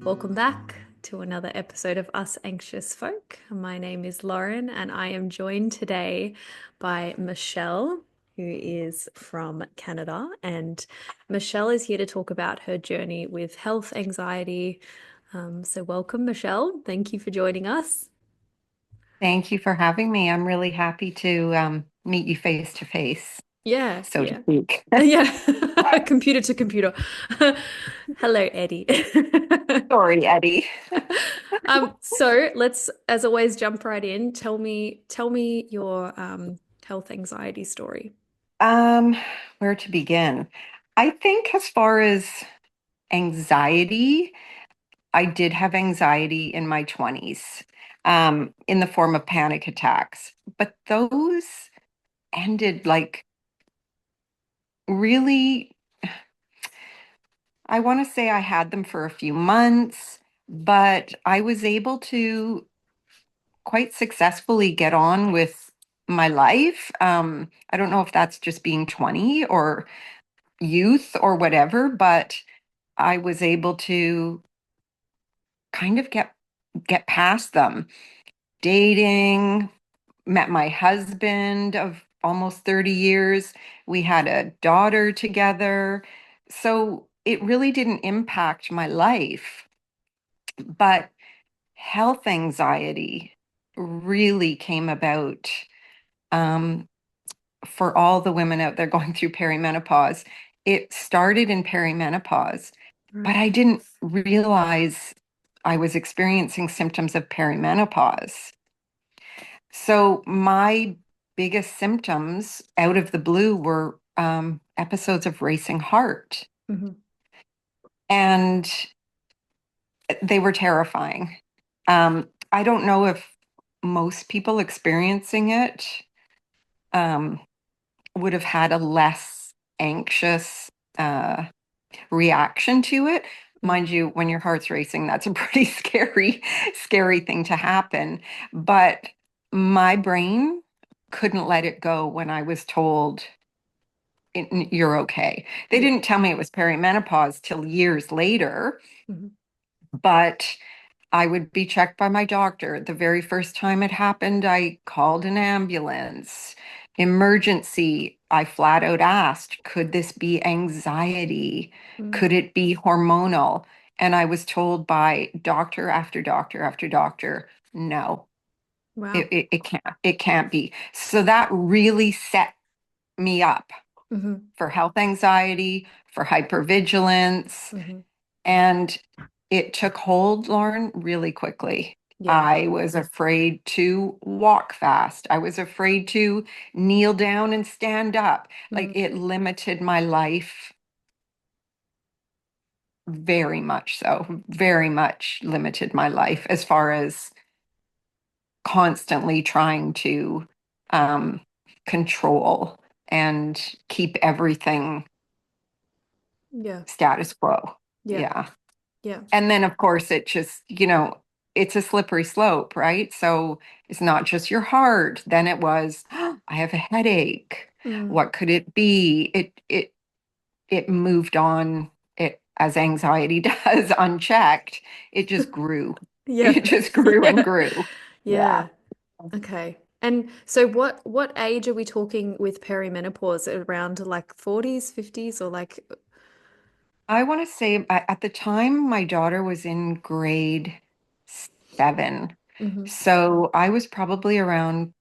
Welcome back to another episode of Us Anxious Folk. My name is Lauren, and I am joined today by Michele, who is from Canada. And Michele is here to talk about her journey with health anxiety. So, welcome, Michele. Thank you for joining us. Thank you for having me. I'm really happy to meet you face to face, Yeah, so to yeah. speak. Yeah, computer to computer. Hello, Eddie. Sorry, Eddie. So let's, as always, jump right in. Tell me your health anxiety story. Um, where to begin? I think as far as anxiety, I did have anxiety in my 20s, in the form of panic attacks, but those ended like really, I want to say I had them for a few months, but I was able to quite successfully get on with my life. I don't know if that's just being 20 or youth or whatever, but I was able to kind of get past them. Dating, met my husband of almost 30 years. We had a daughter together. So it really didn't impact my life, but health anxiety really came about. Um, for all the women out there going through perimenopause. It started in perimenopause, but Right. I didn't realize I was experiencing symptoms of perimenopause. So my biggest symptoms out of the blue were episodes of racing heart, Hmm. and they were terrifying. I don't know if most people experiencing it um, would have had a less anxious uh, reaction to it. Mm. Mind you, when your heart's racing, that's a pretty scary thing to happen. But my brain couldn't let it go when I was told, You're okay." They Yeah. didn't tell me it was perimenopause till years later, Hmm. but I would be checked by my doctor. The very first time it happened, I called an ambulance. Emergency, I flat out asked, could this be anxiety? Mm. Could it be hormonal? And I was told by doctor after doctor after doctor, no, Wow. it can't be. So that really set me up Hmm. for health anxiety, for hypervigilance, Hmm. and it took hold, Lauren, really quickly. Yeah. I was afraid to walk fast. I was afraid to kneel down and stand up. Like Mm. it limited my life very much so, very much limited my life as far as constantly trying to um, control and keep everything Yeah. status quo. Yeah. Yeah. Yeah. And then, of course, it just, it's a slippery slope, right? So it's not just your heart. Then it was, I have a headache. Mm. What could it be? It moved on. It as anxiety does, unchecked. It just grew. Yeah. It just grew and Yeah. grew. Yeah. Yeah. Okay. And so what age are we talking with perimenopause? Around like 40s, 50s, or like I want to say at the time my daughter was in grade 7. hmm. So I was probably around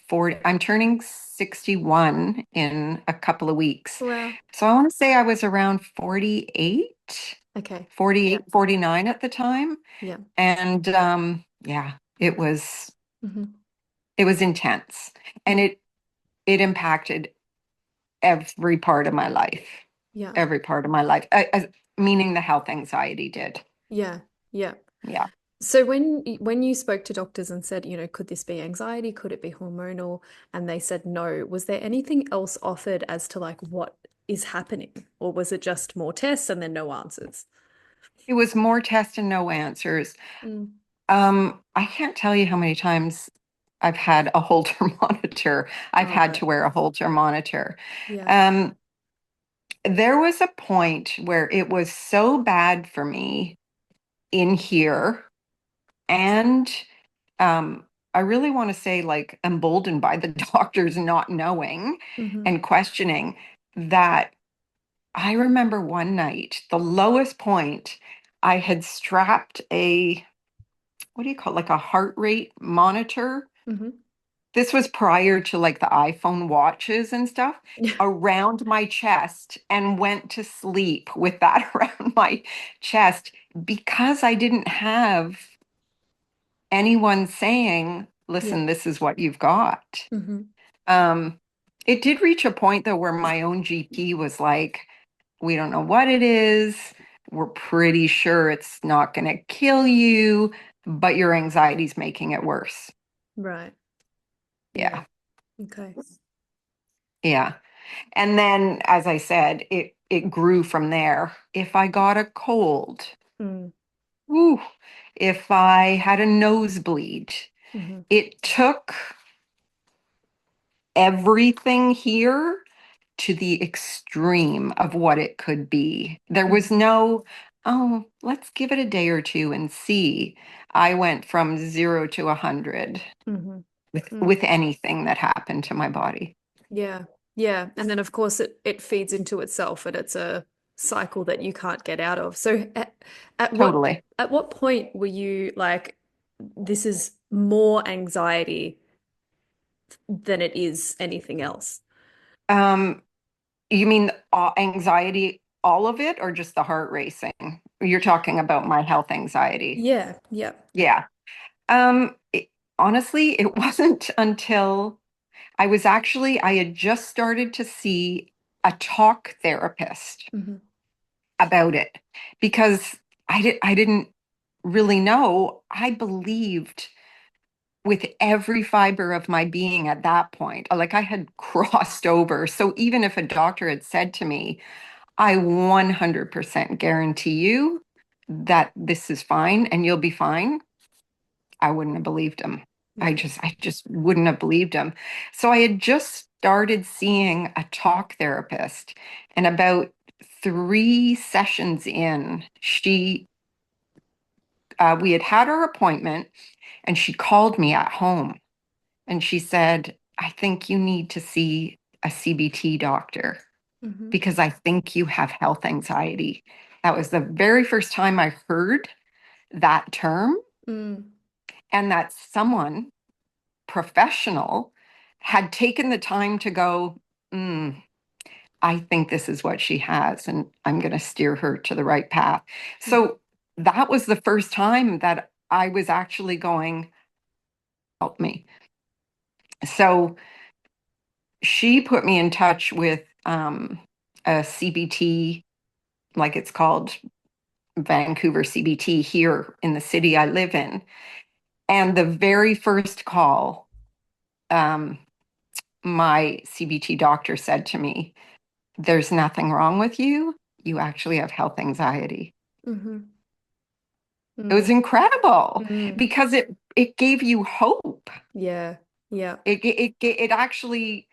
40. I'm turning 61 in a couple of weeks. Wow. So I want to say I was around 48, Okay. 48, 49 at the time. Yeah. And yeah, Hmm. it was intense. And Yeah. it impacted every part of my life. Yeah. Every part of my life. Meaning the health anxiety did. Yeah. Yeah. Yeah. So when you spoke to doctors and said, could this be anxiety? Could it be hormonal? And they said no, was there anything else offered as to like what is happening? Or was it just more tests and then no answers? It was more tests and no answers. Mm. I can't tell you how many times I've had a Holter monitor. I've Oh, had right. to wear a Holter monitor. Yeah. Um, there was a point where it was so bad for me, in here. And I really want to say, like, emboldened by the doctors not knowing Mm-hmm. and questioning that. I remember one night, the lowest point, I had strapped a, what do you call it, like a heart rate monitor. Mm-hmm. This was prior to like the iPhone watches and stuff, around my chest and went to sleep with that around my chest because I didn't have anyone saying, Yeah. listen, this is what you've got. Mm-hmm. Um, it did reach a point though where my own GP was like, we don't know what it is. We're pretty sure it's not going to kill you, but your anxiety's making it worse. Right. Yeah. Yeah. Okay. Yeah. And then, as I said, it grew from there. If I got a cold, Mm. woo, if I had a nosebleed, Mm-hmm. it took everything here to the extreme of what it could be. There was Mm-hmm. no, oh, let's give it a day or two and see. I went from 0 to 100 Mm-hmm. with anything that happened to my body. Yeah. Yeah. And then of course it feeds into itself and it's a cycle that you can't get out of. So at what Totally. at what point were you like, this is more anxiety than it is anything else? Um, you mean anxiety, all of it, or just the heart racing? You're talking about my health anxiety. Yeah. Yeah. Yeah. Um, it- Honestly, it wasn't until I had just started to see a talk therapist Mm-hmm. about it because I didn't really know. I believed with every fiber of my being at that point, like I had crossed over. So even if a doctor had said to me, I 100% guarantee you that this is fine and you'll be fine, I wouldn't have believed him. Yeah. I just wouldn't have believed him. So I had just started seeing a talk therapist, and about 3 sessions in, we had our appointment, and she called me at home, and she said, "I think you need to see a CBT doctor Mm-hmm. because I think you have health anxiety." That was the very first time I heard that term, Mm. and that someone professional had taken the time to go, mm, I think this is what she has, and I'm going to steer her to the right path. Mm-hmm. So that was the first time that I was actually going, help me. So she put me in touch with a CBT, like it's called Vancouver CBT here in the city I live in. And the very first call, um, my CBT doctor said to me, there's nothing wrong with you. You actually have health anxiety. Mm-hmm. It was Mm. incredible Mm. because it gave you hope. Yeah. Yeah. It actually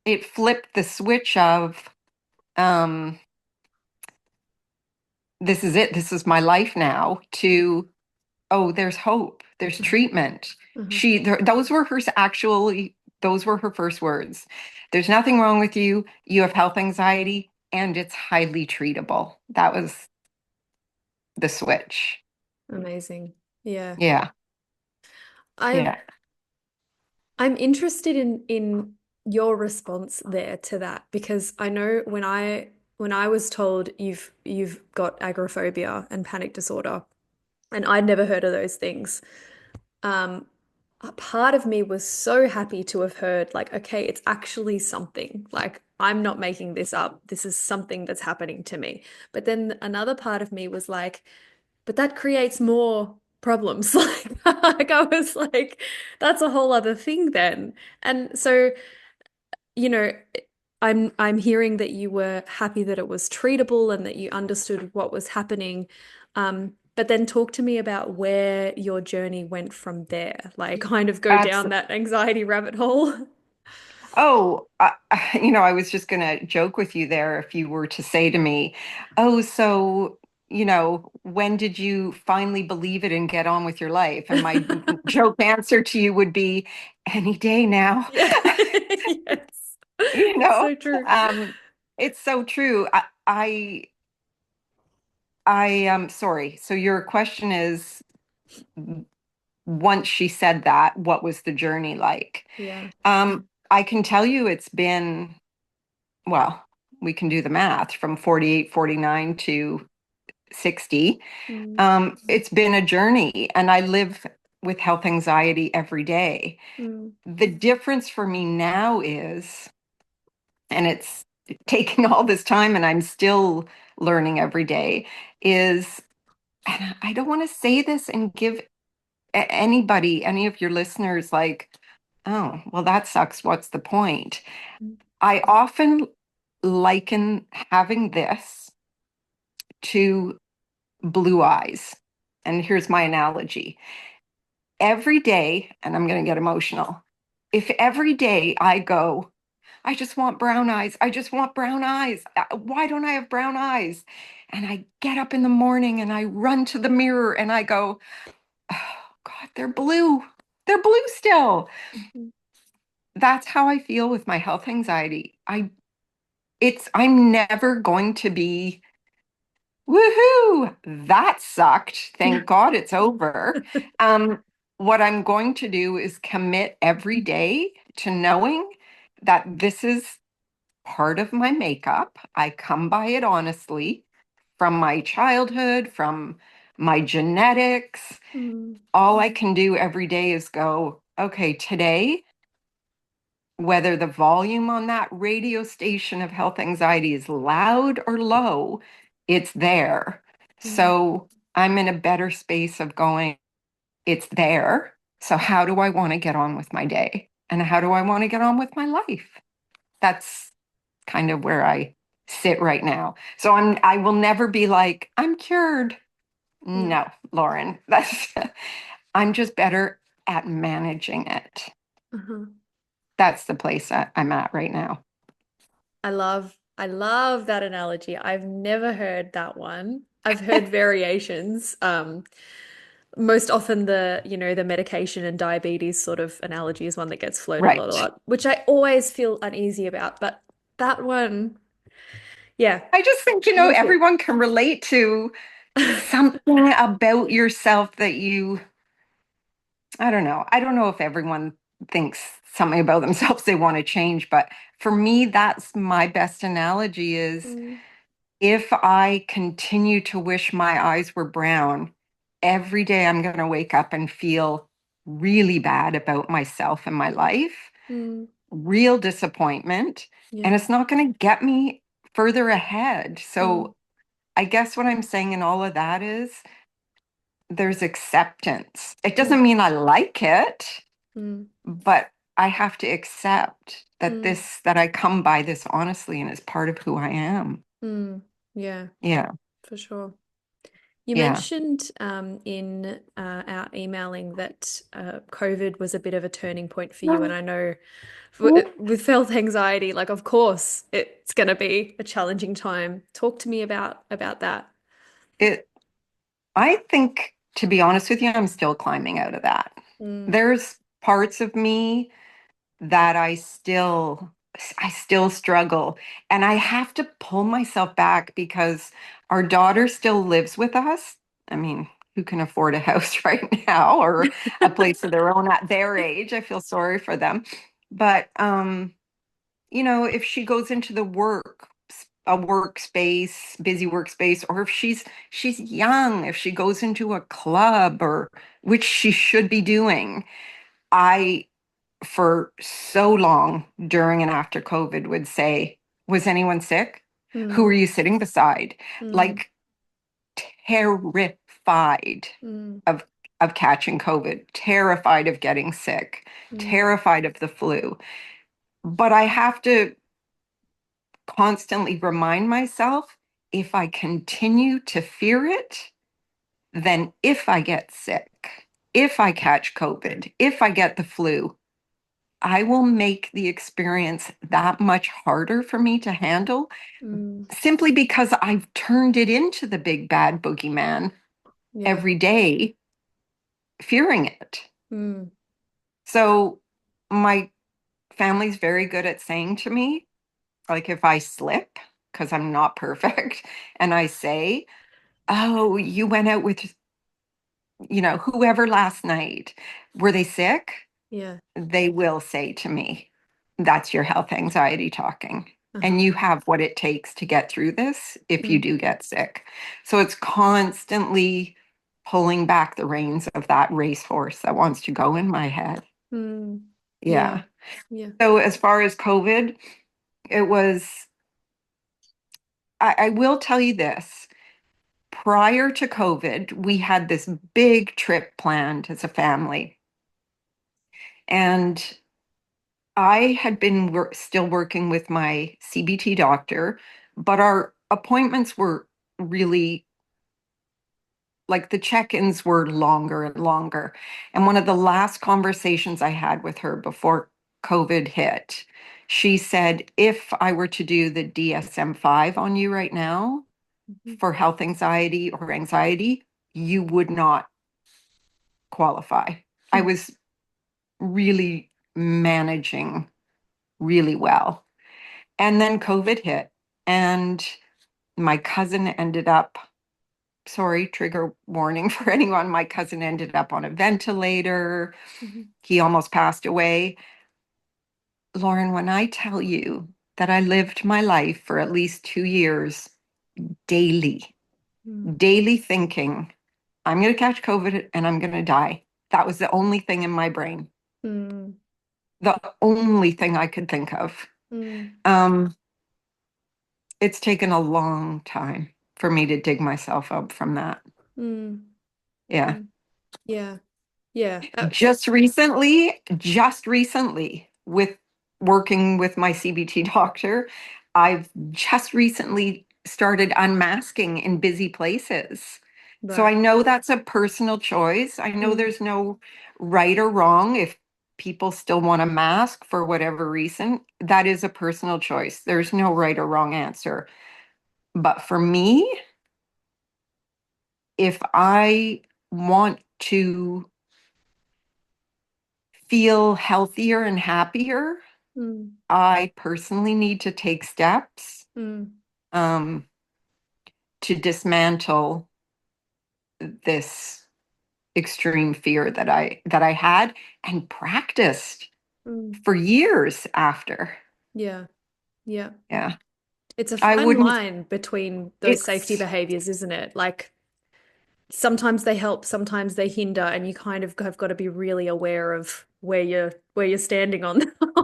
it flipped the switch of um, this is it. This is my life now. To oh, there's hope. There's Mm-hmm. treatment. Mm-hmm. Those were her actually. Those were her first words. There's nothing wrong with you. You have health anxiety, and it's highly treatable. That was the switch. Amazing. Yeah. Yeah. I've Yeah. I'm interested in your response there to that because I know when I was told you've got agoraphobia and panic disorder, and I'd never heard of those things. Um, a part of me was so happy to have heard like, okay, it's actually something. Like I'm not making this up. This is something that's happening to me. But then another part of me was like, but that creates more problems. Like I was like, that's a whole other thing then. And so, you know, I'm hearing that you were happy that it was treatable and that you understood what was happening. But then talk to me about where your journey went from there. Like kind of go That's down that anxiety rabbit hole. oh, I was just gonna joke with you there if you were to say to me, "Oh, so." when did you finally believe it and get on with your life? And my joke answer to you would be any day now. Yeah. Yes. you know, So true. um, it's so true. I am sorry. So your question is, once she said that, what was the journey like? Yeah. I can tell you it's been, well, we can do the math from 48, 49 to 60. Mm, It's been a journey, and I live with health anxiety every day. mm, The difference for me now is, and it's taking all this time and I'm still learning every day, is, and I don't want to say this and give anybody, any of your listeners, like, oh, well, that sucks. What's the point? mm, I often liken having this to blue eyes. And here's my analogy. Every day, and I'm going to get emotional, if every day I go, I just want brown eyes. I just want brown eyes. Why don't I have brown eyes? And I get up in the morning and I run to the mirror and I go, oh God, they're blue. They're blue still. mhm. That's how I feel with my health anxiety. I'm never going to be, woohoo, that sucked. Thank God it's over. Um, what I'm going to do is commit every day to knowing that this is part of my makeup. I come by it honestly from my childhood, from my genetics. Mm, All I can do every day is go, okay, today, whether the volume on that radio station of health anxiety is loud or low, it's there. mm, So I'm in a better space of going, it's there. So how do I want to get on with my day? And how do I want to get on with my life? That's kind of where I sit right now. So I will never be like, I'm cured. yeah. No, Lauren, that's I'm just better at managing it. Uh-huh. That's the place I'm at right now. I love that analogy. I've never heard that one. I've heard variations. Most often the medication and diabetes sort of analogy is one that gets floated a Right. lot, which I always feel uneasy about. But that one, yeah, I just think, beautiful. everyone can relate to something about yourself that I don't know. I don't know if everyone thinks something about themselves they want to change, but for me, that's my best analogy is Mm, if I continue to wish my eyes were brown, every day I'm going to wake up and feel really bad about myself and my life, mm, real disappointment, and yeah. it's not going to get me further ahead. Mm, So I guess what I'm saying in all of that is there's acceptance. It mm, doesn't mean I like it, mm, but I have to accept that mm, that I come by this honestly and it's part of who I am. mm. Yeah, Yeah. for sure. You Yeah. mentioned in our emailing that COVID was a bit of a turning point for you, and I know with health anxiety, like of course it's going to be a challenging time. Talk to me about that. It I think, to be honest with you, I'm still climbing out of that. Mm, There's parts of me that I still struggle, and I have to pull myself back because our daughter still lives with us. I mean, who can afford a house right now or a place of their own at their age? I feel sorry for them. But if she goes into a workspace, busy workspace, or if she's young, if she goes into a club, or which she should be doing, I for so long during and after COVID would say, was anyone sick? Who mm, are you sitting beside? mm, Like terrified mm, of catching COVID, terrified of getting sick, mm, terrified of the flu. But I have to constantly remind myself, if I continue to fear it, then if I get sick, if I catch COVID, if I get the flu, I will make the experience that much harder for me to handle Mm. simply because I've turned it into the big bad boogeyman Yeah. every day, fearing it. Mm. So my family's very good at saying to me, like if I slip, because I'm not perfect, and I say, "Oh, you went out with, whoever last night. Were they sick?" Yeah. They will say to me, "That's your health anxiety talking. And Uh-huh. you have what it takes to get through this if you Mm. do get sick." So it's constantly pulling back the reins of that racehorse that wants to go in my head. Mm. Yeah. Yeah. Yeah. So as far as COVID, it was, I will tell you this. Prior to COVID, we had this big trip planned as a family. And I had been still working with my CBT doctor, but our appointments were really like the check-ins were longer and longer. And one of the last conversations I had with her before COVID hit, she said, if I were to do the DSM-5 on you right now Mhm. for health anxiety or anxiety, you would not qualify. I Mm. was really managing really well. And then COVID hit, and my cousin ended up, sorry, trigger warning for anyone, my cousin ended up on a ventilator. Mhm. He almost passed away. Lauren, when I tell you that I lived my life for at least 2 years daily, Mm. daily thinking, I'm going to catch COVID and I'm going to die. That was the only thing in my brain, Mm. the only thing I could think of. Mm. Um, it's taken a long time for me to dig myself up from that. Mm. Yeah. Mm. Yeah. Yeah. Just recently, with working with my CBT doctor, I've just recently started unmasking in busy places. So I Right. know that's a personal choice. I know Mm. there's no right or wrong if people still want to mask for whatever reason. That is a personal choice. There's no right or wrong answer. But for me, if I want to feel healthier and happier, Mm. I personally need to take steps Mm. um, to dismantle this extreme fear that I had and practiced Mm. for years after. Yeah. Yeah. Yeah, It's a I fine wouldn't. line between those safety It's behaviors, isn't it? Like sometimes they help, sometimes they hinder, and you kind of have got to be really aware of where you're standing on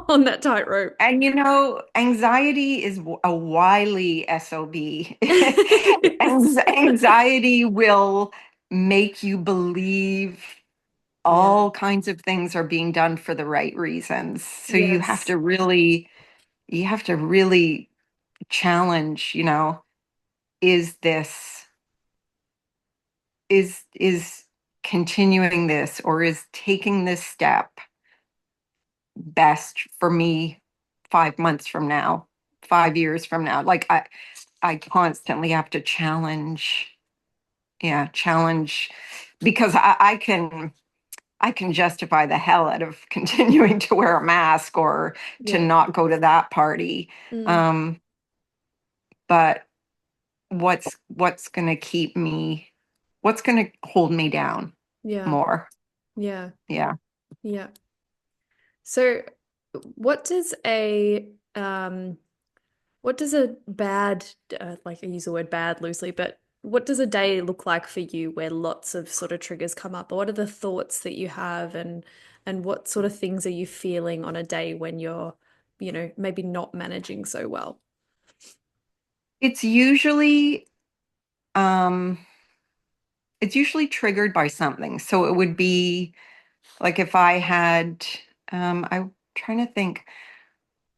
on that tightrope. and anxiety is a wily SOB. Anxiety will make you believe Yeah. all kinds of things are being done for the right reasons. So Yes. you have to really challenge, is this is continuing this or is taking this step best for me 5 months from now, 5 years from now? Like I constantly have to challenge because I can justify the hell out of continuing to wear a mask or to Yeah. not go to that party. Mm. Um, but what's going to what's going to hold me down Yeah. more? Yeah. Yeah. Yeah. So what does a bad like I use the word bad loosely, but what does a day look like for you where lots of sort of triggers come up? Or what are the thoughts that you have and what sort of things are you feeling on a day when you're, maybe not managing so well? It's usually um it's usually triggered by something. So it would be like if I had I'm trying to think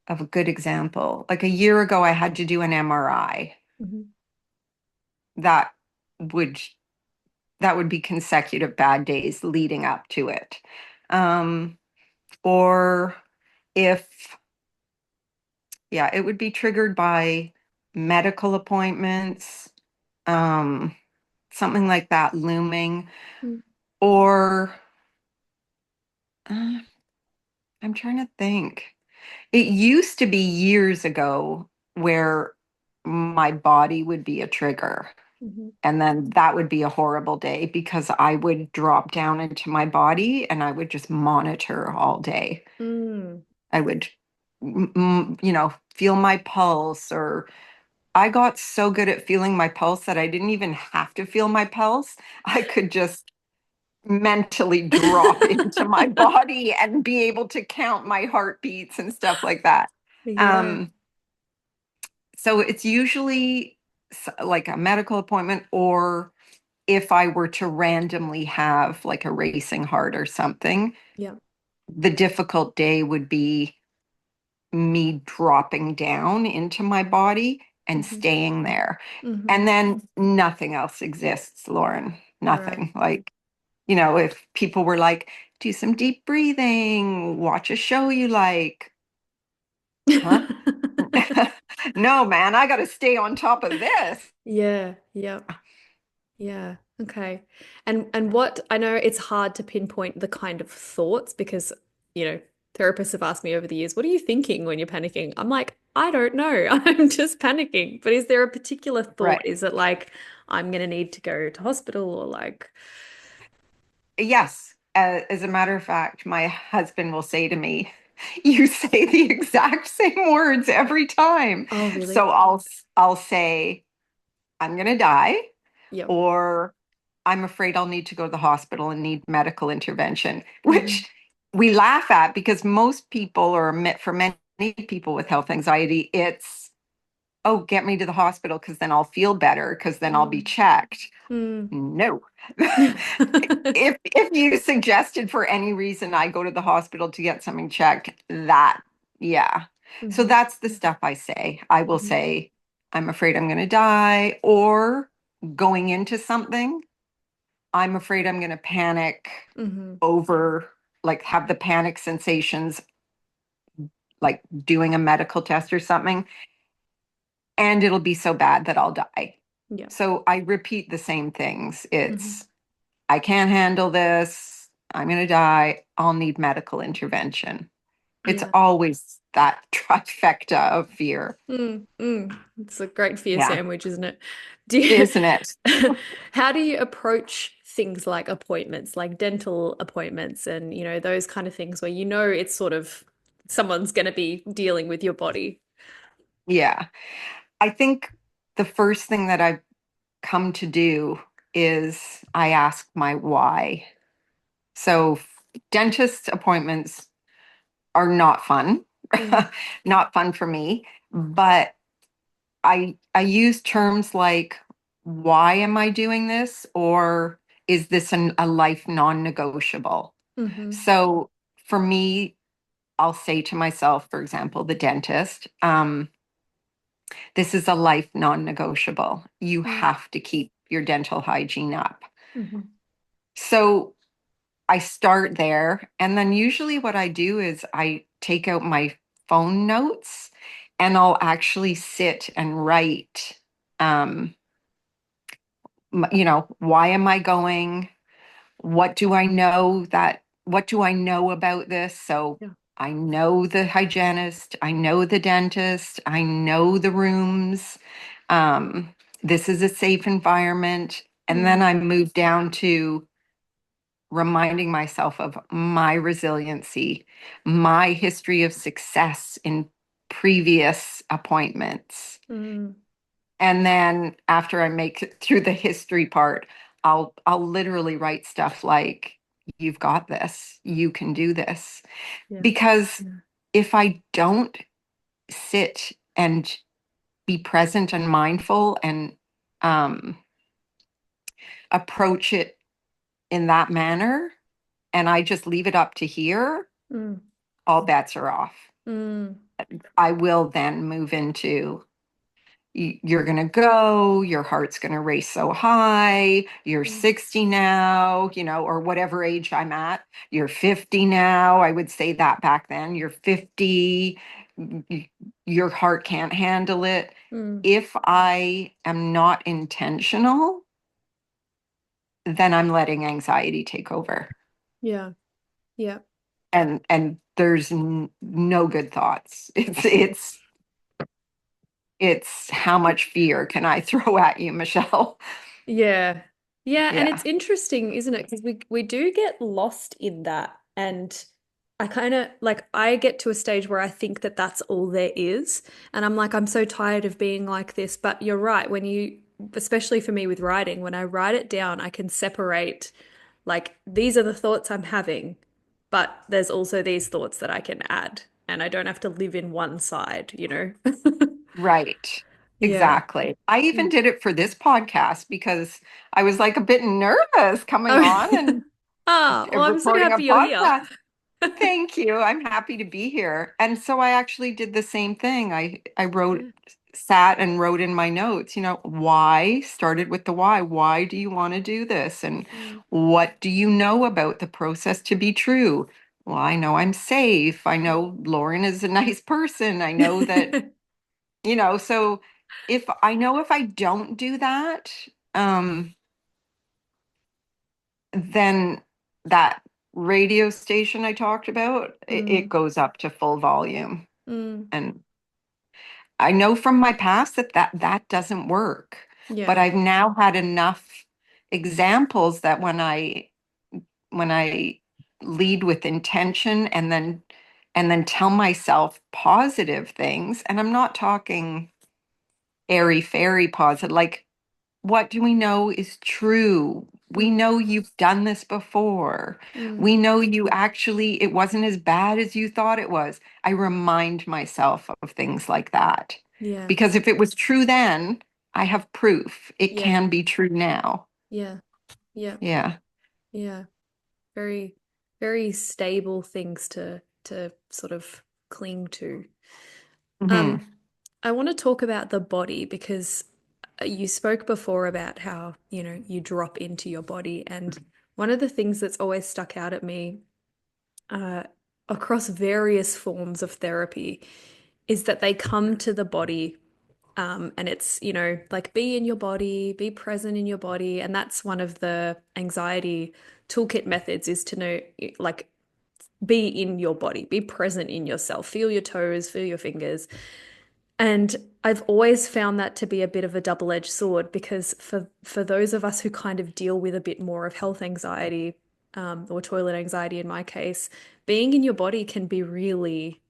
of a good example. Like a year ago I had to do an MRI. Mhm. That would that would be consecutive bad days leading up to it. Um, or if, yeah, it would be triggered by medical appointments, um, something like that looming, Mm, or uh, I'm trying to think. It used to be years ago where my body would be a trigger. mhm, And then that would be a horrible day because I would drop down into my body and I would just monitor all day. mm. I would, feel my pulse, or I got so good at feeling my pulse that I didn't even have to feel my pulse. I could just mentally drop into my body and be able to count my heartbeats and stuff like that. Yeah. Um, so it's usually like a medical appointment, or if I were to randomly have like a racing heart or something, Yeah. the difficult day would be me dropping down into my body and Hmm. staying there. Hmm. And then nothing else exists, Lauren. Right. Nothing. Like, if people were like, do some deep breathing, watch a show you like, huh? No, man, I got to stay on top of this. Yeah. Yeah. Yeah. Okay. And what I know it's hard to pinpoint the kind of thoughts because, you know, therapists have asked me over the years, what are you thinking when you're panicking? I'm like, I don't know. I'm just panicking. But is there a particular thought? Right. Is it like I'm gonna need to go to hospital or like, Yes. As a matter of fact, my husband will say to me, "You say the exact same words every time." oh, really? So I'll say, "I'm going to die," Yep. or "I'm afraid I'll need to go to the hospital and need medical intervention," Hmm. which we laugh at because most people, or for many people with health anxiety, it's, "Oh, get me to the hospital because then I'll feel better because then I'll be Mm. checked." Mm. No. If you suggested for any reason I go to the hospital to get something checked, yeah. So Hmm. that's the stuff I say. I will Hmm. say, I'm afraid I'm going to die, or going into something, I'm afraid I'm going to panic Hmm. over, like, have the panic sensations, like doing a medical test or something, and it'll be so bad that I'll die. Yeah. So I repeat the same things. Hmm. It's, I can't handle this. I'm going to die. I'll need medical intervention. It's Yeah. always that trifecta of fear. Mm, mm. It's a great fear Yeah, sandwich, isn't it? Do you, isn't it? how do you approach things like appointments, like dental appointments and, you know, those kind of things where you know it's sort of someone's going to be dealing with your body? Yeah. I think the first thing that I've come to do is I ask my why. So dentist appointments are not fun, Mm, not fun for me, but I use terms like, why am I doing this? Or is this a life non-negotiable? hmm. So for me, I'll say to myself, for example, the dentist, this is a life non-negotiable. You Mm, have to keep your dental hygiene up. hmm. So I start there. And then usually what I do is I take out my phone notes and I'll actually sit and write, um, why am I going? What do I know about this? So Yeah. I know the hygienist, I know the dentist, I know the rooms. Um, this is a safe environment. And then Mm, I move down to reminding myself of my resiliency, my history of success in previous appointments. mm, And then after I make it through the history part, I'll literally write stuff like, you've got this, you can do this. yeah. Because if I don't sit and be present and mindful and um, approach it in that manner, and I just leave it up to here, Mm, all bets are off. mm, I will then move into you're going to go, your heart's going to race so high, you're Mm. 60 now, or whatever age I'm at, you're 50 now. I would say that back then, you're 50, your heart can't handle it. Mm. If I am not intentional, then I'm letting anxiety take over. Yeah. Yeah. And there's no good thoughts. It's how much fear can I throw at you, Michelle? Yeah. Yeah, and it's Yeah. interesting, isn't it? Because we do get lost in that. And I kind of like I get to a stage where I think that that's all there is. And I'm like, I'm so tired of being like this. But you're right, when you, especially for me with writing, when I write it down, I can separate like these are the thoughts I'm having, but there's also these thoughts that I can add. And I don't have to live in one side, you know? Right. Yeah. Exactly. I even Mm. did it for this podcast because I was like a bit nervous coming on Oh, and oh, well, I'm so recording a happy you're here. podcast. Thank you. I'm happy to be here. And so I actually did the same thing. I wrote, Yeah. sat and wrote in my notes, why, started with the why. Why do you want to do this? And Mm. what do you know about the process to be true? Well, I know I'm safe. I know Lauren is a nice person. I know that, so if I don't do that, um, then that radio station I talked about, it Mm, goes up to full volume. mm, And I know from my past that doesn't work. But yeah. I've now had enough examples that when I lead with intention and then tell myself positive things, and I'm not talking airy fairy positive, like what do we know is true? We Mm, know you've done this before. mm, We know you actually, it wasn't as bad as you thought it was. I remind myself of things like that. yeah. Because if it was true then, I have proof it Yeah. can be true now. Yeah. Yeah. Yeah. Yeah. Very, very stable things to sort of cling to. Hmm. Um, I want to talk about the body because you spoke before about how, you drop into your body. And one of the things that's always stuck out at me uh, across various forms of therapy is that they come to the body. And it's, like be in your body, be present in your body. And that's one of the anxiety toolkit methods is to know, like, be in your body, be present in yourself, feel your toes, feel your fingers. And I've always found that to be a bit of a double-edged sword because for those of us who kind of deal with a bit more of health anxiety, or toilet anxiety in my case, being in your body can be really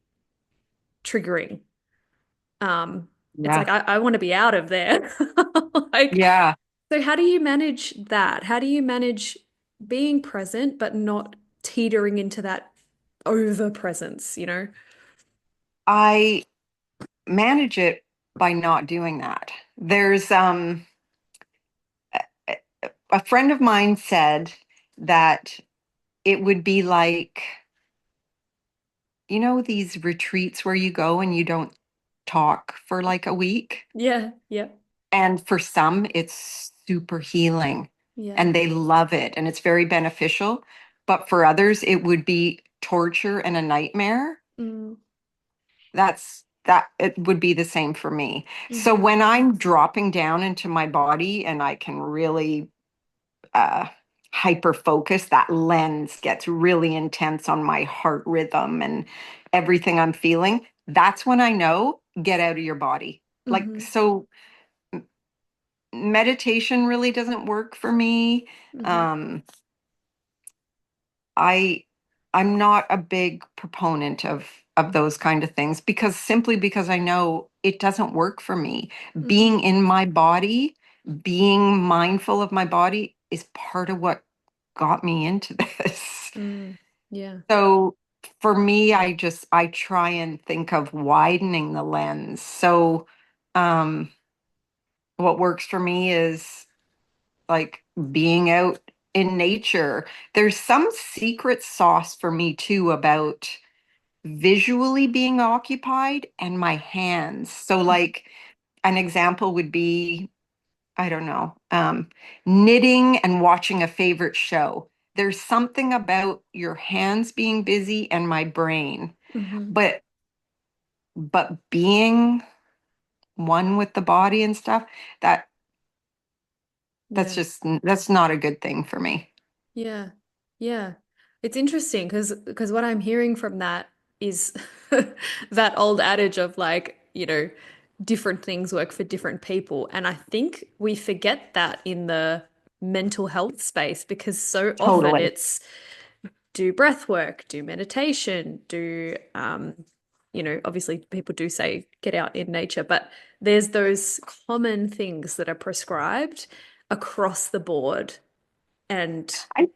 triggering. It's Yeah. like I want to be out of there. Like, Yeah. so how do you manage that? How do you manage being present but not teetering into that over presence, you know? I manage it by not doing that. There's a a friend of mine said that it would be like, these retreats where you go and you don't talk for like a week. Yeah, yeah, And for some, it's super healing yeah. and they love it and it's very beneficial. But for others, it would be torture and a nightmare. Mm, That it would be the same for me. So hmm when I'm dropping down into my body and I can really uh, hyper focus, that lens gets really intense on my heart rhythm and everything I'm feeling. That's when I know get out of your body. Like, hmm so meditation really doesn't work for me. hmm Um, I I'm not a big proponent of those kind of things because simply because I know it doesn't work for me. hmm Being in my body, being mindful of my body is part of what got me into this. mm, yeah. So for me, I try and think of widening the lens. So um what works for me is like being out in nature. There's some secret sauce for me too about visually being occupied and my hands. So like an example would be, I don't know, knitting and watching a favorite show. There's something about your hands being busy and my brain, Hmm. but being one with the body and stuff, that Yeah. that's not a good thing for me. Yeah. Yeah. It's interesting because what I'm hearing from that is that old adage of like, different things work for different people. And I think we forget that in the mental health space because so often Totally. it's do breath work, do meditation, do obviously people do say get out in nature, but there's those common things that are prescribed across the board. And I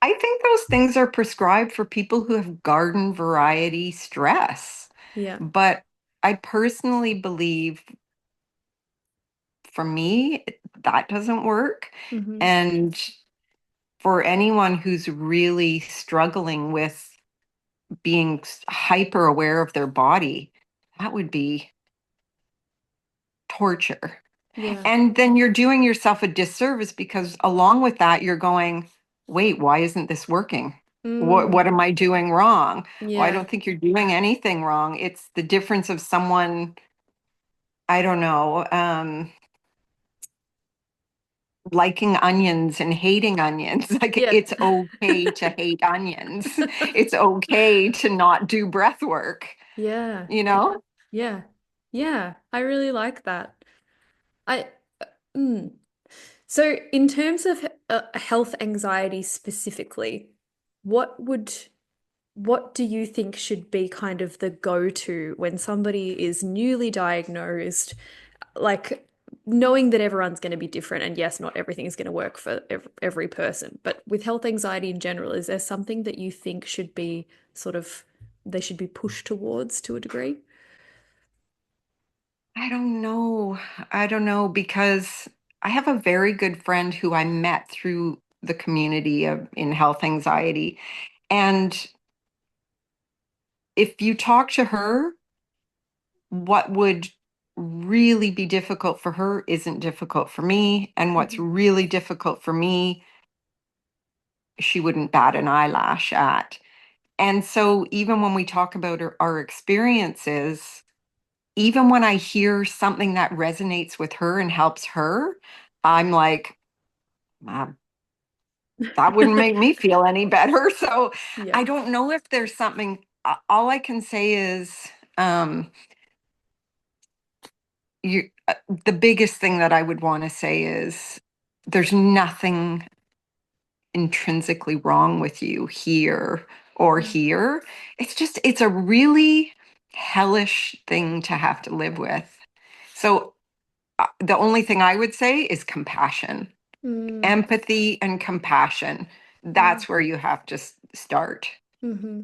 I think those things are prescribed for people who have garden variety stress. yeah. But I personally believe for me, that doesn't work. Hmm. And for anyone who's really struggling with being hyper aware of their body, that would be torture. Yeah. And then you're doing yourself a disservice because along with that, you're going, wait, why isn't this working? What Mm, am I doing wrong? Well, I yeah. don't think you're doing anything wrong. It's the difference of someone, I don't know, liking onions and hating onions. Like Yeah. it's okay to hate onions. It's okay to not do breath work, Yeah. you know? Yeah. Yeah. I really like that. I mm. So in terms of health anxiety specifically, what would what do you think should be kind of the go-to when somebody is newly diagnosed, like knowing that everyone's going to be different and yes, not everything is going to work for every person, but with health anxiety in general, is there something that you think should be sort of they should be pushed towards to a degree? I don't know. I don't know because I have a very good friend who I met through the community of in health anxiety. And if you talk to her, what would really be difficult for her isn't difficult for me. And what's Mhm. really difficult for me, she wouldn't bat an eyelash at. And so even when we talk about our experiences, even when I hear something that resonates with her and helps her, I'm like, "Wow, that wouldn't make me feel any better." So Yeah. I don't know if there's something, all I can say is, um, you, the biggest thing that I would want to say is there's nothing intrinsically wrong with you here or Yeah. here. It's a really hellish thing to have to live with. So the only thing I would say is compassion, Mm, empathy, and compassion. mm, That's where you have to start. mm-hmm.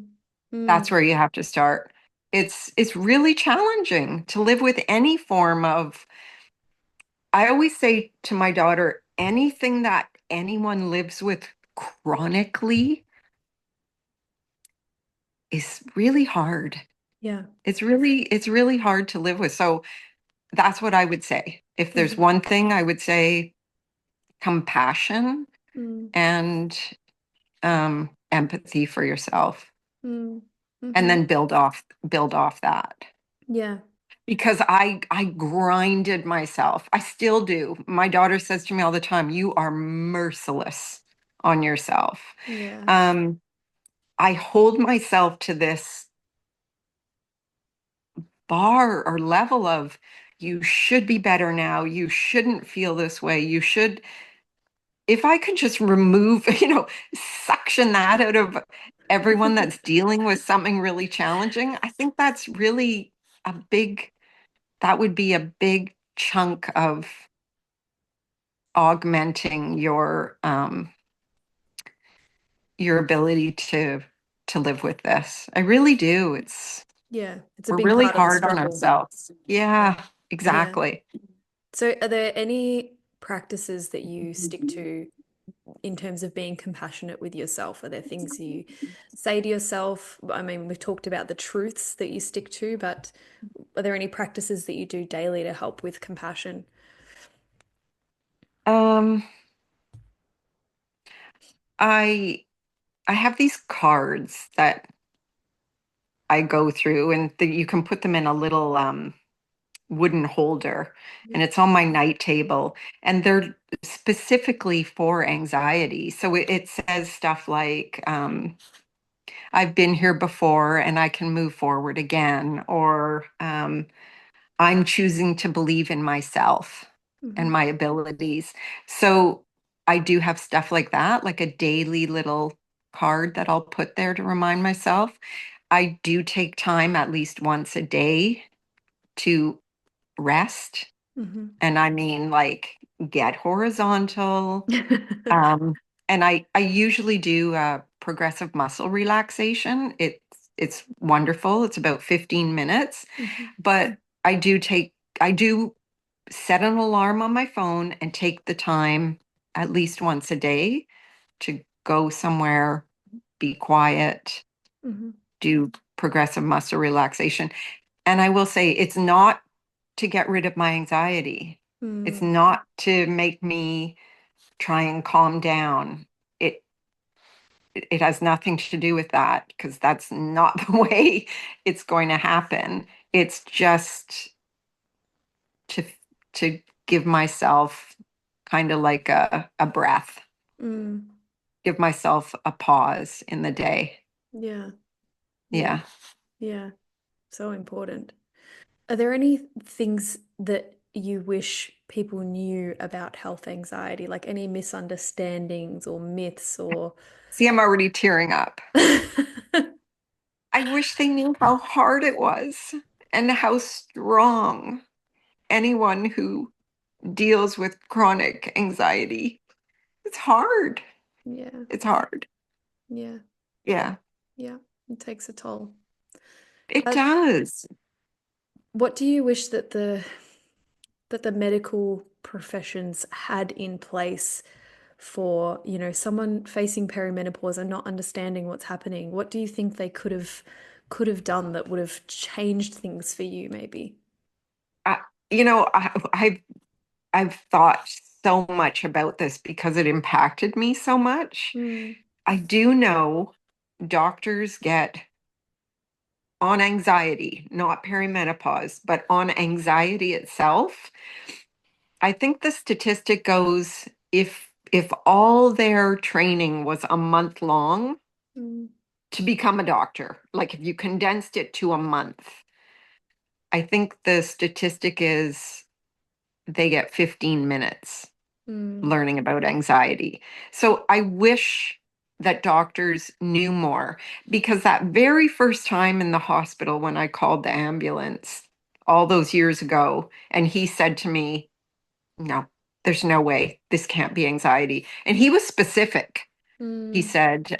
That's Mm, where you have to start. It's really challenging to live with any form of. I always say to my daughter, anything that anyone lives with chronically is really hard. yeah. It's really hard to live with. So that's what I would say. If there's Mm-hmm. one thing, I would say compassion Mm, and empathy for yourself, mm, and mm-hmm. then build off that. Yeah. Because I grinded myself. I still do. My daughter says to me all the time, "You are merciless on yourself." Yeah. Um, I hold myself to this bar or level of you should be better now. You shouldn't feel this way. You should, if I could just remove, suction that out of everyone that's dealing with something really challenging, I think a big, that would be a big chunk of augmenting your ability to live with this. I really do. Yeah. It's a We're big really part of the hard on struggle. ourselves. Yeah. Yeah, Yeah. exactly. So are there any practices that you stick to in terms of being compassionate with yourself? Are there things you say to yourself? I mean, we've talked about the truths that you stick to, but are there any practices that you do daily to help with compassion? Um, I I have these cards that I go through, and you can put them in a little wooden holder, Yeah. and it's on my night table, and they're specifically for anxiety. So it says stuff like, I've been here before and I can move forward again, or I'm choosing to believe in myself and Hmm. my abilities. So I do have stuff like that, like a daily little card that I'll put there to remind myself. I do take time at least once a day to rest. Hmm. And I mean, like, get horizontal. Um, and I usually do progressive muscle relaxation. It's wonderful. It's about 15 minutes, Hmm. but I do set an alarm on my phone and take the time at least once a day to go somewhere, be quiet, Hmm. do progressive muscle relaxation. And I will say it's not to get rid of my anxiety. It's Mm. not to make me try and calm down. It it has nothing to do with that because that's not the way it's going to happen. It's just to to give myself kind of like a breath, Mm. give myself a pause in the day. Yeah. Yeah. Yeah. Yeah. So important. Are there any things that you wish people knew about health anxiety, like any misunderstandings or myths or See, I'm already tearing up. I wish they knew how hard it was and how strong anyone who deals with chronic anxiety. It's hard. Yeah. It's hard. Yeah. Yeah, Yeah. It takes a toll. it Uh, does. what do you wish that the medical professions had in place for, someone facing perimenopause and not understanding what's happening? What do you think they could have done that would have changed things for you, maybe? I, you know, I've thought so much about this because it impacted me so much. Mm, I do know doctors get on anxiety, not perimenopause, but on anxiety itself. I think the statistic goes if all their training was a month long mm, to become a doctor, like if you condensed it to a month, I think the statistic is they get 15 minutes mm, learning about anxiety. So I wish that doctors knew more because that very first time in the hospital when I called the ambulance all those years ago, and he said to me, no, there's no way this can't be anxiety. And he was specific. He mm. said,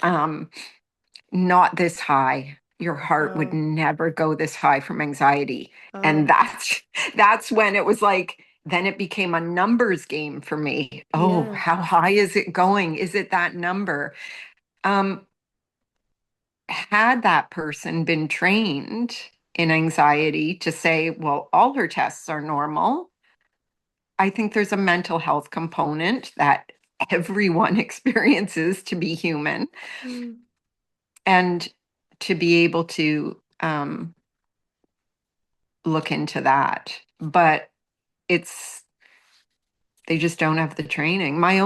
not this high. Your heart would Oh, never go this high from anxiety. And oh, that's when it was like, then it became a numbers game for me. Oh, yeah. how high is it going? Is it that number? Um, had that person been trained in anxiety to say, well, all her tests are normal, I think there's a mental health component that everyone experiences to be human Mm, and to be able to look into that. But it's they just don't have the training. My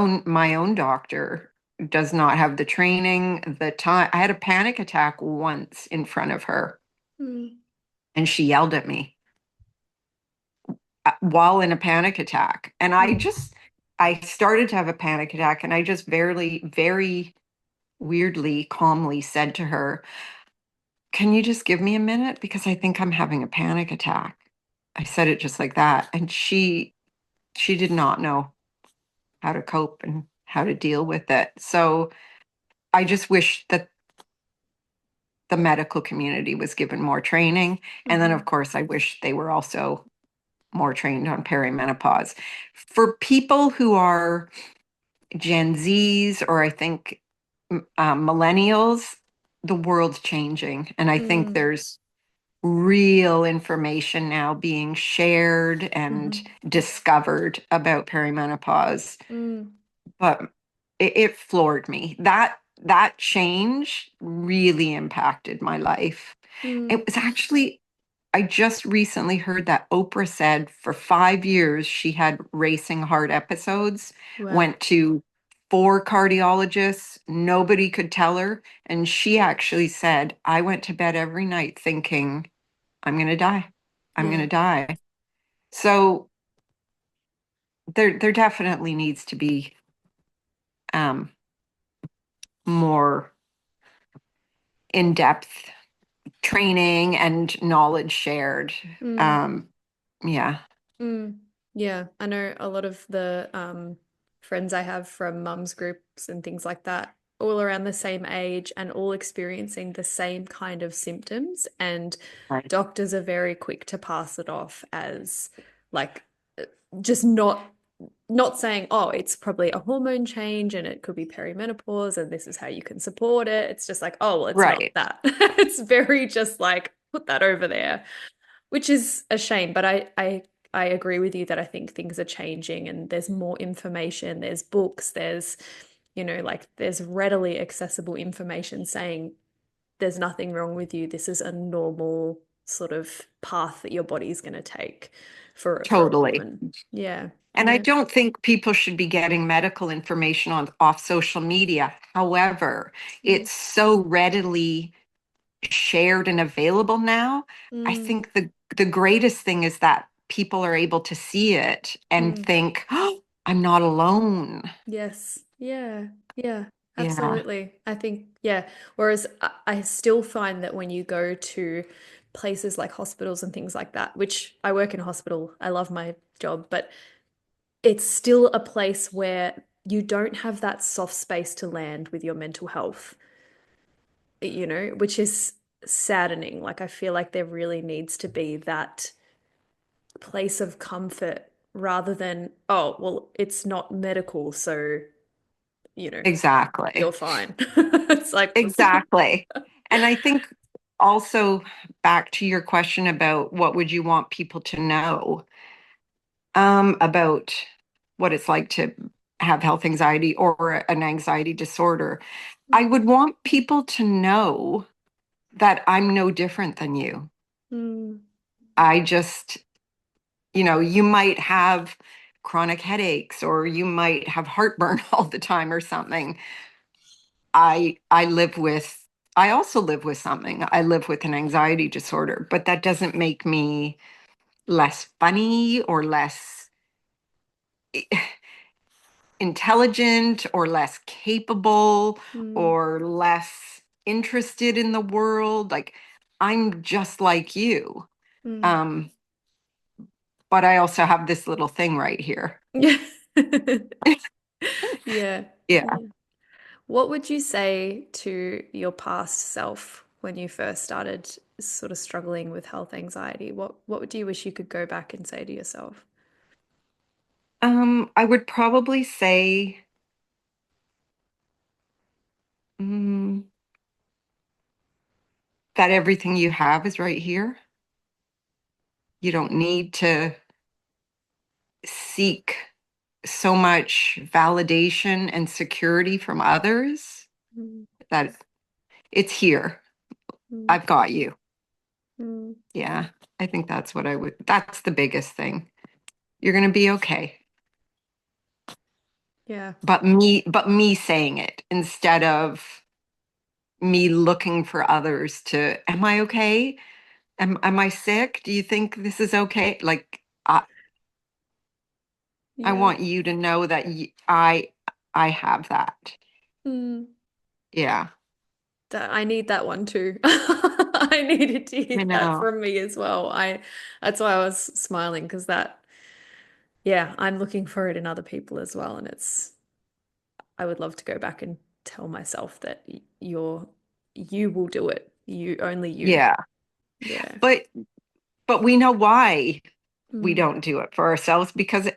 own doctor does not have the training, the time. I had a panic attack once in front of her mm, and she yelled at me while in a panic attack. And mm, I started to have a panic attack and I just very weirdly calmly said to her, "Can you just give me a minute? Because I think I'm having a panic attack." I said it just like that. And she did not know how to cope and how to deal with it. So I just wish that the medical community was given more training. And then, of mhm, course, I wish they were also more trained on perimenopause. For people who are Gen Zs, or I think millennials, the world's changing. And I think Mm, there's real information now being shared and hmm discovered about perimenopause. mm, But it floored me. That change really impacted my life. mm. It was actually, I just recently heard that Oprah said for 5 years she had racing heart episodes, Wow. went to four cardiologists, nobody could tell her. And she actually said, I went to bed every night thinking, I'm going to die. I'm going Yeah. to die. So there definitely needs to be um, more in-depth training and knowledge shared. Mm. Um, yeah, Mm, yeah, I know a lot of the friends I have from mums groups and things like that, all around the same age and all experiencing the same kind of symptoms. And right. doctors are very quick to pass it off as like uh, just not saying, oh, it's probably a hormone change and it could be perimenopause and this is how you can support it. It's just like, oh, well, it's not Right. that. It's very just like put that over there, which is a shame. But I agree with you that I think things are changing and there's more information, there's books, there's, like there's readily accessible information saying there's nothing wrong with you. This is a normal sort of path that your body's going to take for a Totally. woman. Yeah. And I Yeah. don't think people should be getting medical information on off social media. However, Mm, it's so readily shared and available now. I mm, think the greatest thing is that people are able to see it and mm. think, oh, I'm not alone. Yes. Yeah. Yeah. Yeah, Absolutely. I think, yeah. Whereas I still find that when you go to places like hospitals and things like that, which I work in a hospital, I love my job, but it's still a place where you don't have that soft space to land with your mental health, which is saddening. Like, I feel like there really needs to be that place of comfort rather than, oh, well, it's not medical, so, you know, exactly. you're fine. It's like, Exactly. And I think also back to your question about what would you want people to know about what it's like to have health anxiety or an anxiety disorder. I would want people to know that I'm no different than you. mm, I just, you might have chronic headaches or you might have heartburn all the time or something. I also live with something. I live with an anxiety disorder, but that doesn't make me less funny or less intelligent or less capable mm, or less interested in the world. Like I'm just like you. mm. Um, but I also have this little thing right here. Yeah. Yeah. Yeah. Yeah. What would you say to your past self when you first started sort of struggling with health anxiety? What do you wish you could go back and say to yourself? I would probably say mm, that everything you have is right here. You don't need to seek so much validation and security from others, Mm, that it's here. mm, I've got you. mm. Yeah, I think that's the biggest thing. You're going to be okay. Yeah. But me saying it instead of me looking for others to, am I okay? Am I sick? Do you think this is okay? Like I Yeah. want you to know that I have that. Mm. Yeah. I need that one too. I needed to hear I that know. from me as well. That's why I was smiling because yeah, I'm looking for it in other people as well. And I would love to go back and tell myself that you will do it. You, only you. Yeah. Yeah. But we know why we Mm, don't do it for ourselves because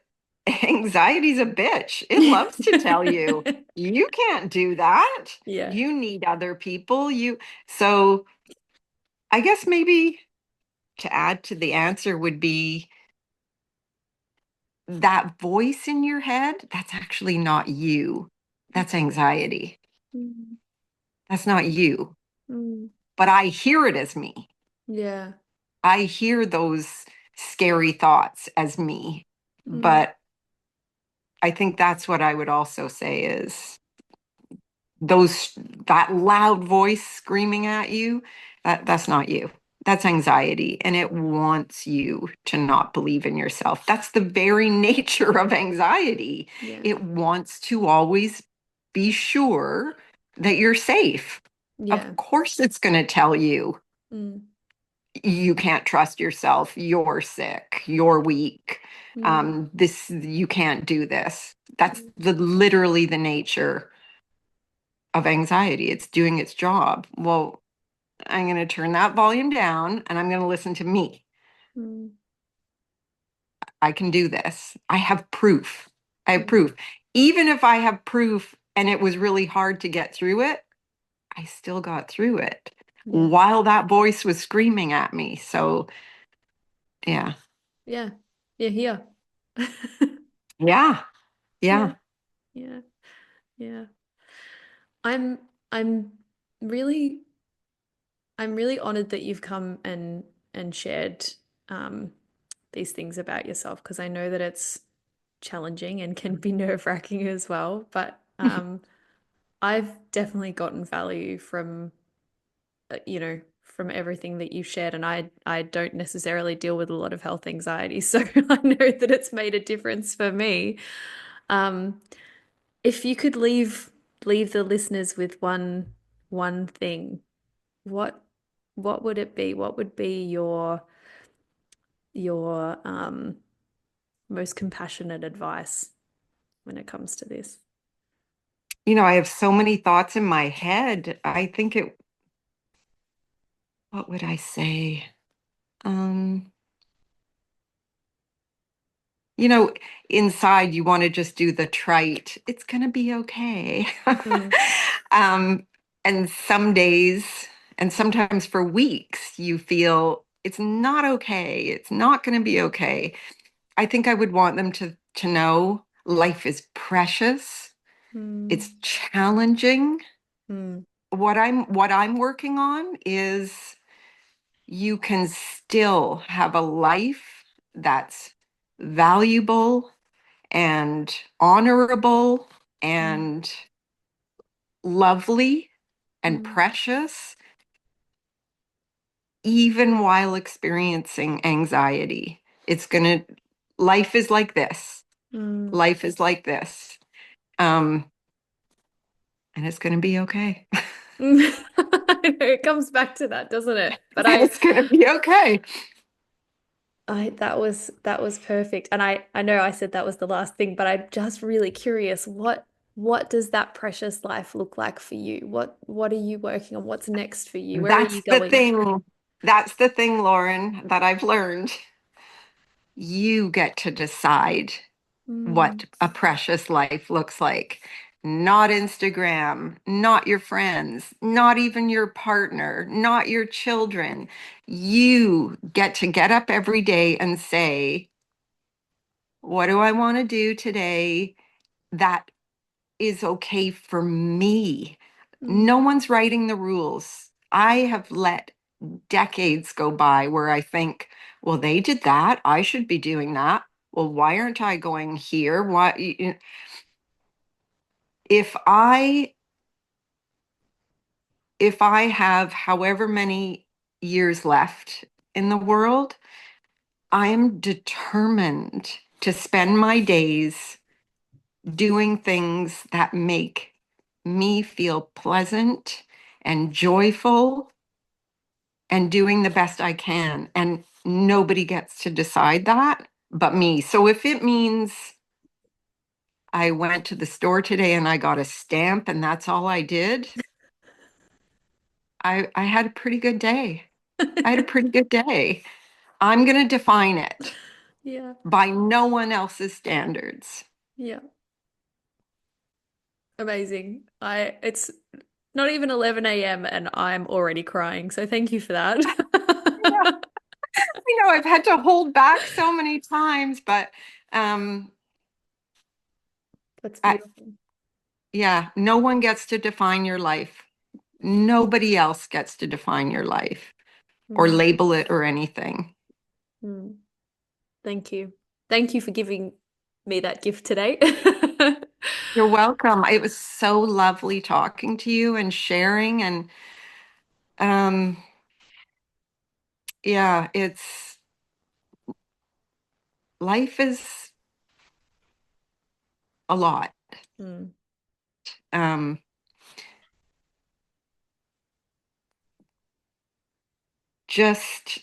Anxiety's a bitch. It loves to tell you, you can't do that. Yeah. You need other people. So I guess maybe to add to the answer would be that voice in your head, that's actually not you. That's anxiety. Mm, That's not you. mm, But I hear it as me. yeah. I hear those scary thoughts as me. Mm, But I think that's what I would also say is those that loud voice screaming at you, that's not you. That's anxiety, and it wants you to not believe in yourself. That's the very nature of anxiety. yeah. It wants to always be sure that you're safe. Yeah. Of course it's going to tell you Mm, you can't trust yourself, you're sick, you're weak, mm, this you can't do this. That's mm, literally the nature of anxiety. It's doing its job. Well, I'm going to turn that volume down and I'm going to listen to me. mm, I can do this. I have proof. I have mm. proof. Even if I have proof and it was really hard to get through it, I still got through it Yeah. while that voice was screaming at me. So, yeah. Yeah. Yeah. Here. Yeah. Yeah. Yeah. Yeah. Yeah. I'm I'm really I'm really honored that you've come and shared um these things about yourself because I know that it's challenging and can be nerve-wracking as well. But I've definitely gotten value from from everything that you've shared, and I don't necessarily deal with a lot of health anxiety, so I know that it's made a difference for me. Um, if you could leave the listeners with one thing, what what would it be? What would be your most compassionate advice when it comes to this? I have so many thoughts in my head. What would I say? Um, you know, inside you want to just do the trite, it's going to be okay. Mm, um, and some days, and sometimes for weeks, you feel it's not okay. It's not going to be okay. I think I would want them to know life is precious. mm, It's challenging. mm, What I'm working on is you can still have a life that's valuable and honorable mm, and lovely and mm, precious, even while experiencing anxiety. Life is like this. mm. Life is like this. Um, and it's going to be okay. It comes back to that, doesn't it? But It's going to be okay. that was perfect. And I know I said that was the last thing, but I'm just really curious, what does that precious life look like for you? What are you working on? What's next for you? Where are you That's the going? thing. That's the thing, Lauren, that I've learned. You get to decide Mm, what a precious life looks like. Not Instagram, not your friends, not even your partner, not your children. You get up every day and say, what do I want to do today that is okay for me? mm, No one's writing the rules. I have let decades go by where I think, well, they did that. I should be doing that. Well, why aren't I going here? If I if I have however many years left in the world, I am determined to spend my days doing things that make me feel pleasant and joyful and doing the best I can. And nobody gets to decide that but me. So if it means I went to the store today and I got a stamp and that's all I did, I had a pretty good day. I had a pretty good day. I'm going to define it. Yeah. by no one else's standards. Yeah. Amazing. It's not even 11 a.m. and I'm already crying. So thank you for that. Yeah, I know I've had to hold back so many times, but um, That's I, beautiful. yeah, no one gets to define your life. Nobody else gets to define your life or Mm, label it or anything. mm. Thank you. Thank you for giving me that gift today. You're welcome. It was so lovely talking to you and sharing and um yeah, it's life is a lot. Mm, Um just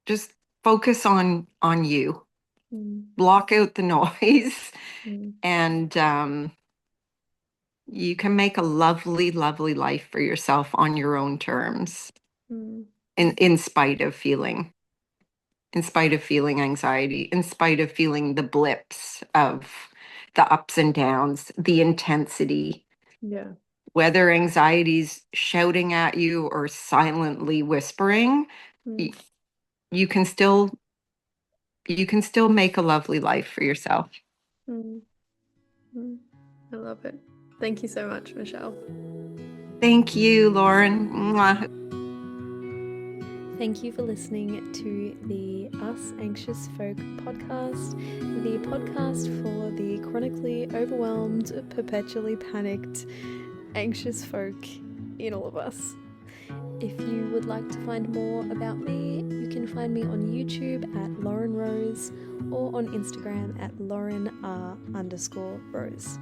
just focus on you. mm, Block out the noise mm, and you can make a lovely, lovely life for yourself on your own terms mm, in spite of feeling anxiety, in spite of feeling the blips of the ups and downs, the intensity, yeah. whether anxiety's shouting at you or silently whispering, y- Mm, you can still make a lovely life for yourself. mm, mm. I love it. Thank you so much, Michelle. Thank you, Lauren. Mwah. Thank you for listening to the Us Anxious Folk podcast, the podcast for the chronically overwhelmed, perpetually panicked, anxious folk in all of us. If you would like to find more about me, you can find me on YouTube at Lauren Rose or on Instagram at Lauren R_Rose.